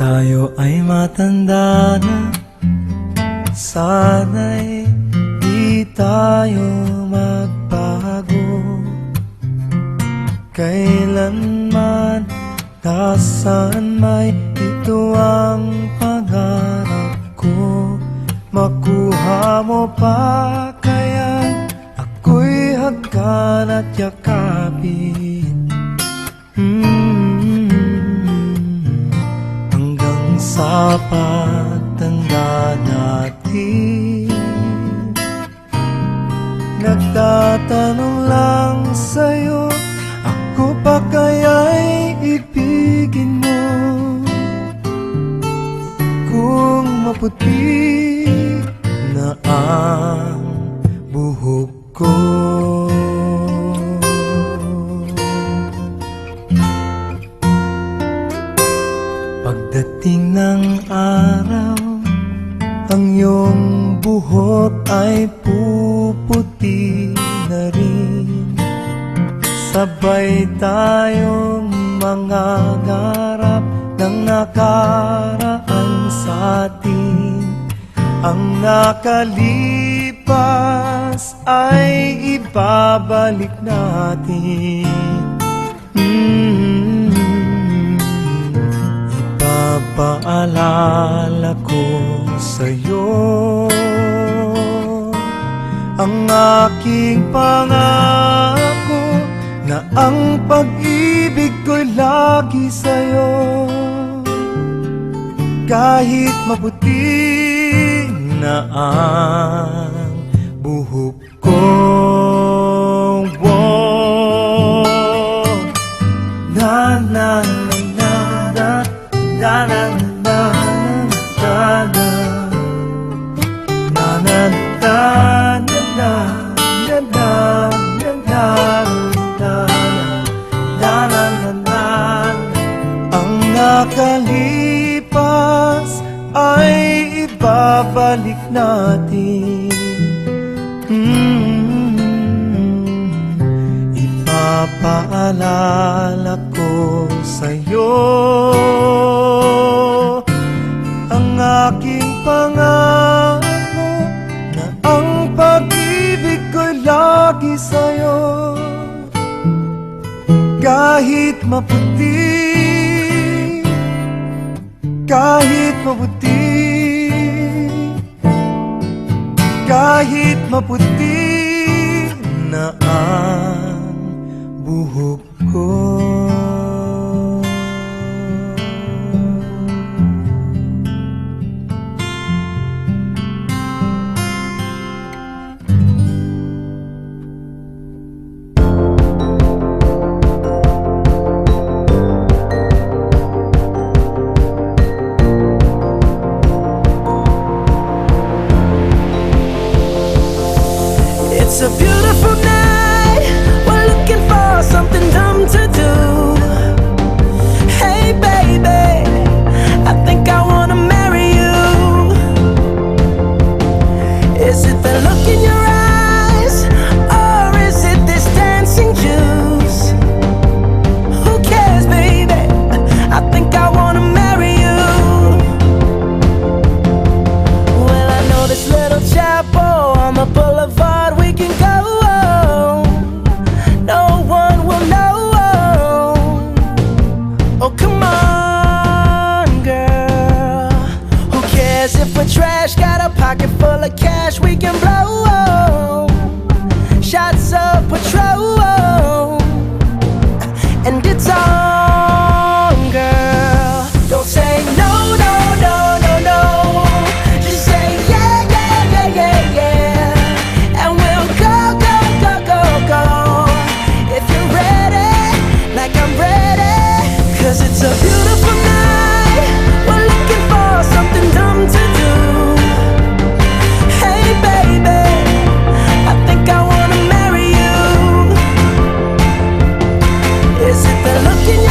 tayo ay matanda na, sana'y di tayo magbago. Kailanman, nasaan may ito ang pangarap ko. Makuha mo pa kaya ako'y hagkan at yakapin. Hanggang sa pagtanda natin, nagtatanong lang sa'yo, ako pa kaya'y ibigin mo? Kung maputi na ang buhok ko, pagdating ng araw, ang iyong buhok ay puputi na rin. Sabay tayong mangangarap ng nakaraan sa atin. Ang nakalipas ay ibabalik natin. Ipapaalala ko sa'yo ang aking pangako, na ang pag-ibig ko'y lagi sa'yo. Kahit maputi na ang buhok ko, na na na na na na na na na na na nakalipas ay ibabalik natin. Ipapaalala ko sa'yo ang aking pangako, na ang pag-ibig ko'y lagi sa'yo. Kahit maputi, kahit maputi, kahit maputi na ang buhok ko. It's a beautiful night, we're looking for something dumb to do. Hey baby, I think I wanna marry you. Is it the look in your eyes, or is it this dancing juice? Who cares baby, I think I wanna marry you. Well, I know this little chapel on the boulevard we can go. No one will know. Oh, come on, girl. Who cares if we're trash? Got a pocket full of cash we can blow. Shots of Patrol, and it's on, girl. Don't say no, no, no, no, no. Just say yeah, yeah, yeah, yeah, yeah. And we'll go, go, go, go, go. If you're ready, like I'm ready. 'Cause it's a beautiful night, we're looking for something dumb to do. Hey baby, I think I wanna marry you. Is it the look in your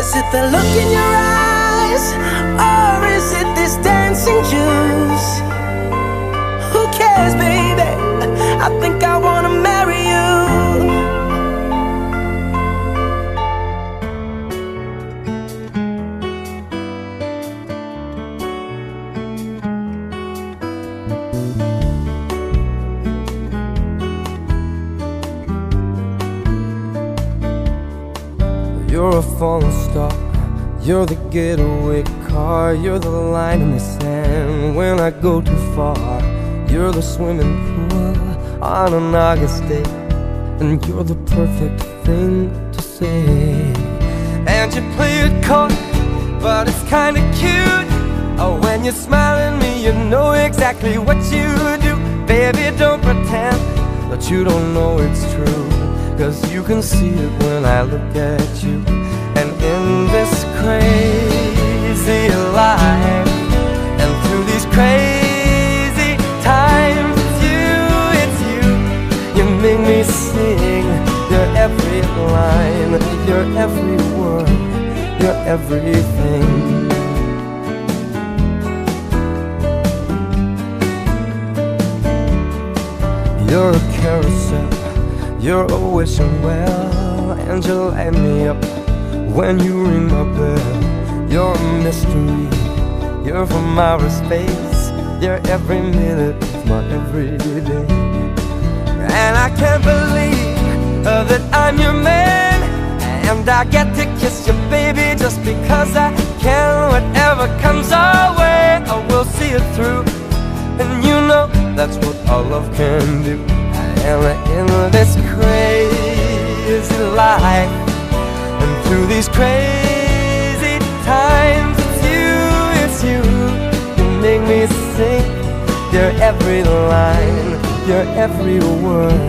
Is it the look in your eyes, or is it this dancing juice? Who cares, baby? I think I wanna marry you. You're a falling star, you're the getaway car, you're the line in the sand when I go too far. You're the swimming pool on an August day, and you're the perfect thing to say. And you play it coy, but it's kinda cute. Oh, when you smile at me, you know exactly what you do. Baby, don't pretend that you don't know it's true, 'cause you can see it when I look at you. And in this crazy life, and through these crazy times, it's you, you make me sing your every line, your every word, your everything. You're a carousel, you're a wishing well, and you light me up when you ring my bell. You're a mystery, you're from outer space, you're every minute of my everyday. And I can't believe that I'm your man, and I get to kiss you, baby, just because I can. Whatever comes our way, I will see it through, and you know that's what our love can do. And in this crazy life, and through these crazy times, it's you, you make me sing your every line, your every word,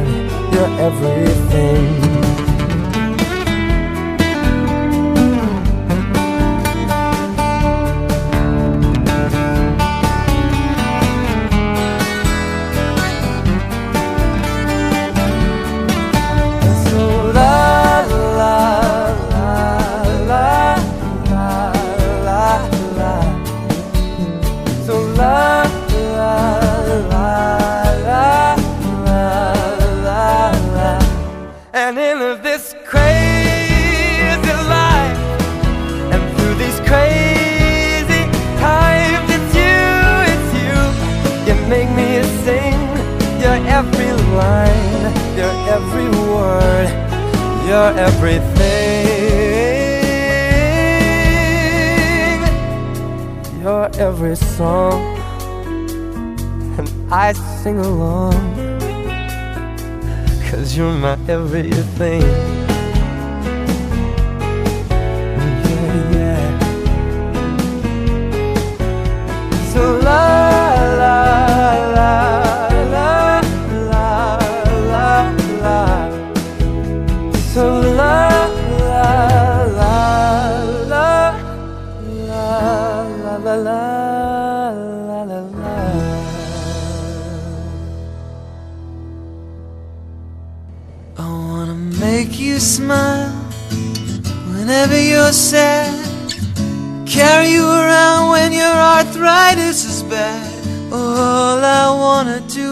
your everything. And in this crazy life, and through these crazy times, it's you, you make me sing your every line, your every word, your everything, your every song, and I sing along, 'cause you're my everything. Yeah, yeah. So la la la la la la la. So la la la la la la la la la la. I wanna make you smile whenever you're sad, carry you around when your arthritis is bad. All I wanna do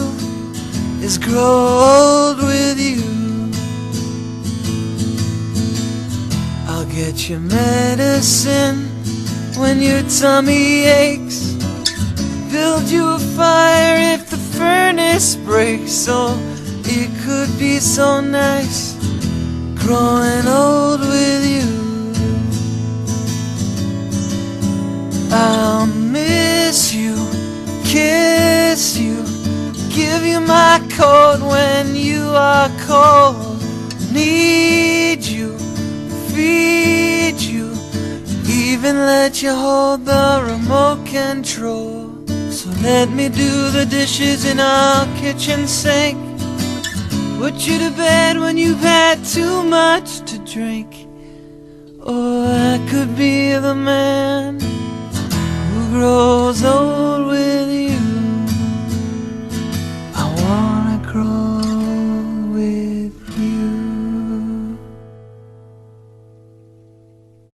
is grow old with you. I'll get you medicine when your tummy aches, build you a fire if the furnace breaks. Oh, it could be so nice growing old with you. I'll miss you, kiss you, give you my coat when you are cold. Need you, feed you, even let you hold the remote control. So let me do the dishes in our kitchen sink, put you to bed when you've had too much to drink. Or I could be the man who grows old